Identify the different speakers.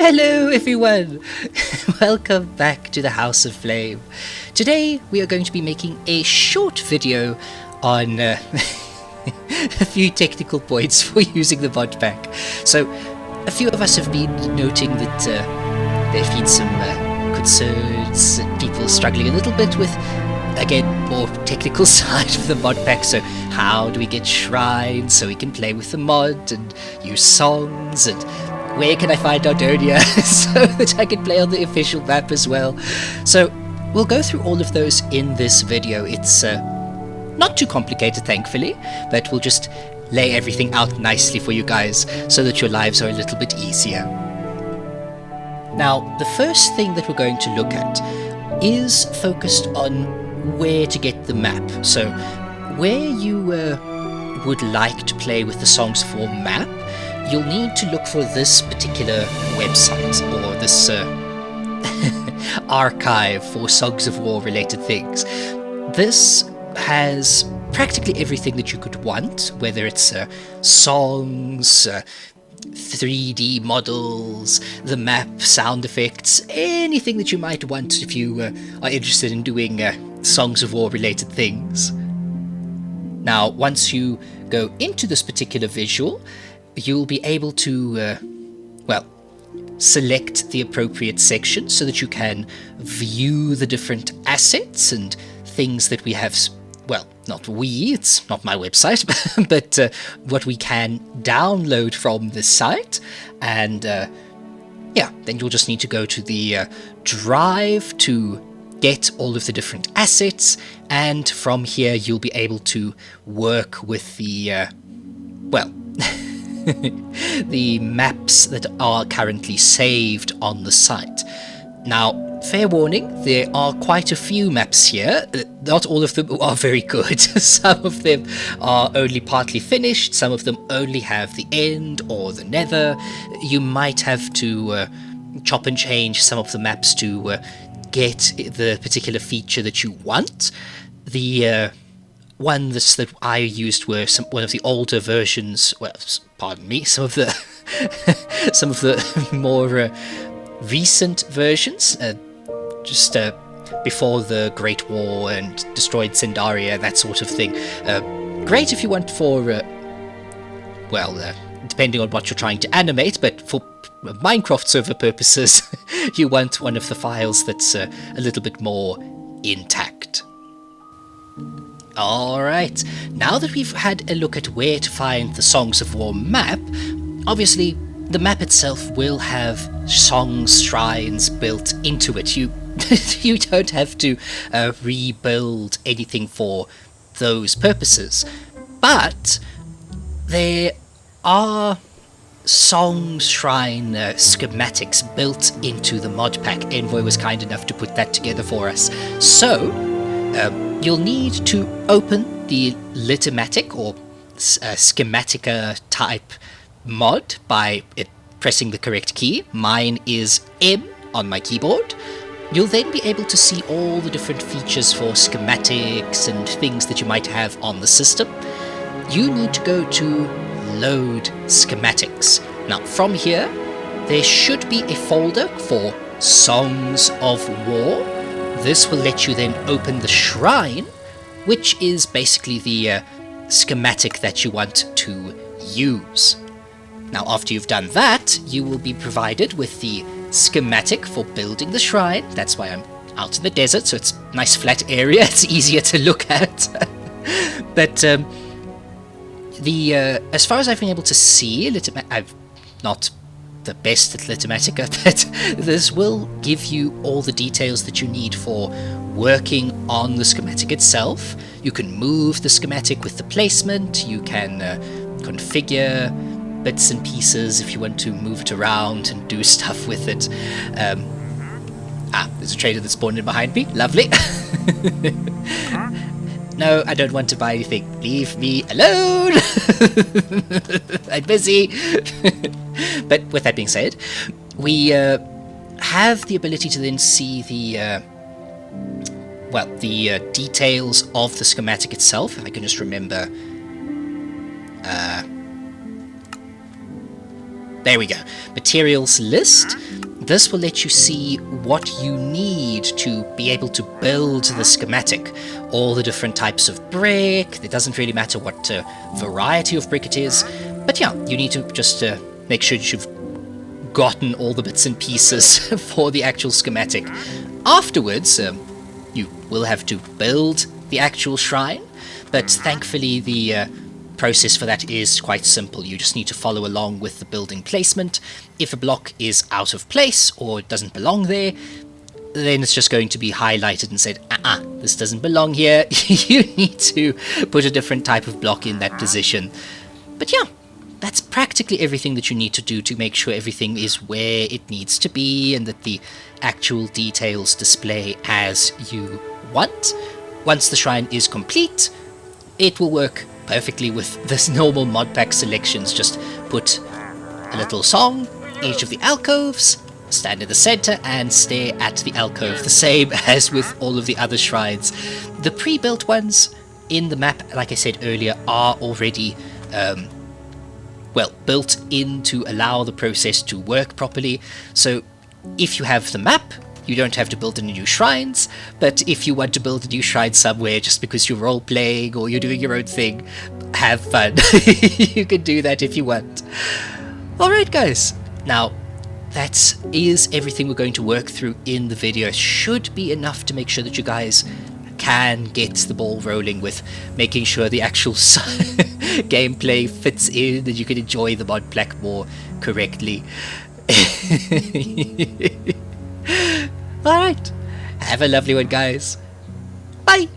Speaker 1: Hello everyone! Welcome back to the House of Flame. Today we are going to be making a short video on a few technical points for using the mod pack. So a few of us have been noting that there have been some concerns, people struggling a little bit with, again, more technical side of the mod pack. So how do we get shrines so we can play with the mod and use songs, and where can I find Ardonia so that I can play on the official map as well? So we'll go through all of those in this video. It's not too complicated, thankfully, but we'll just lay everything out nicely for you guys so that your lives are a little bit easier. Now, the first thing that we're going to look at is focused on where to get the map. So where you would like to play with the Songs of War map, you'll need to look for this particular website, or this archive for Songs of War related things. This has practically everything that you could want, whether it's songs, 3D models, the map, sound effects, anything that you might want if you are interested in doing Songs of War related things. Now, once you go into this particular visual, you'll be able to, select the appropriate section so that you can view the different assets and things that we have, not we, it's not my website, but what we can download from this site. And then you'll just need to go to the drive to get all of the different assets, and from here you'll be able to work with the, the maps that are currently saved on the site. Now, fair warning, there are quite a few maps here. Not all of them are very good. Some of them are only partly finished, some of them only have the end or the nether. You might have to chop and change some of the maps to get the particular feature that you want. The ones that I used were one of the older versions. Well, pardon me, some of the more recent versions, just before the Great War and destroyed Zendaria, that sort of thing. Great if you want for, depending on what you're trying to animate, but for Minecraft server purposes, you want one of the files that's a little bit more intact. Alright, now that we've had a look at where to find the Songs of War map, obviously the map itself will have songs, shrines built into it. You don't have to rebuild anything for those purposes, but there are song shrine schematics built into the mod pack. Envoy was kind enough to put that together for us. So you'll need to open the litematic or schematica type mod by pressing the correct key. Mine is M on my keyboard. You'll then be able to see all the different features for schematics and things that you might have on the system. You need to go to Load Schematics. Now, from here, there should be a folder for Songs of War. This will let you then open the shrine, which is basically the schematic that you want to use. Now, after you've done that, you will be provided with the schematic for building the shrine. That's why I'm out in the desert, so it's a nice flat area. It's easier to look at. But as far as I've been able to see, I'm not the best at Litematica, but this will give you all the details that you need for working on the schematic itself. You can move the schematic with the placement, you can configure bits and pieces if you want to move it around and do stuff with it. There's a trader that spawned in behind me. Lovely. No, I don't want to buy anything. Leave me alone! I'm busy. But with that being said, we have the ability to then see the details of the schematic itself. If I can just remember there we go. Materials list. This will let you see what you need to be able to build the schematic. All the different types of brick. It doesn't really matter what variety of brick it is. But yeah, you need to just make sure you've gotten all the bits and pieces for the actual schematic. Afterwards, you will have to build the actual shrine. But thankfully the process for that is quite simple. You just need to follow along with the building placement. If a block is out of place or doesn't belong there, then it's just going to be highlighted and said, this doesn't belong here. You need to put a different type of block in that position. But yeah, that's practically everything that you need to do to make sure everything is where it needs to be and that the actual details display as you want. Once the shrine is complete, it will work perfectly with this normal mod pack selections. Just put a little song, each of the alcoves, stand in the center and stare at the alcove, the same as with all of the other shrines. The pre-built ones in the map, like I said earlier, are already built in to allow the process to work properly. So if you have the map, you don't have to build any new shrines, but if you want to build a new shrine somewhere just because you're role-playing or you're doing your own thing, have fun. You can do that if you want. Alright guys, now that is everything we're going to work through in the video. It should be enough to make sure that you guys can get the ball rolling with making sure the actual gameplay fits in and you can enjoy the mod pack more correctly. Alright, have a lovely one guys. Bye!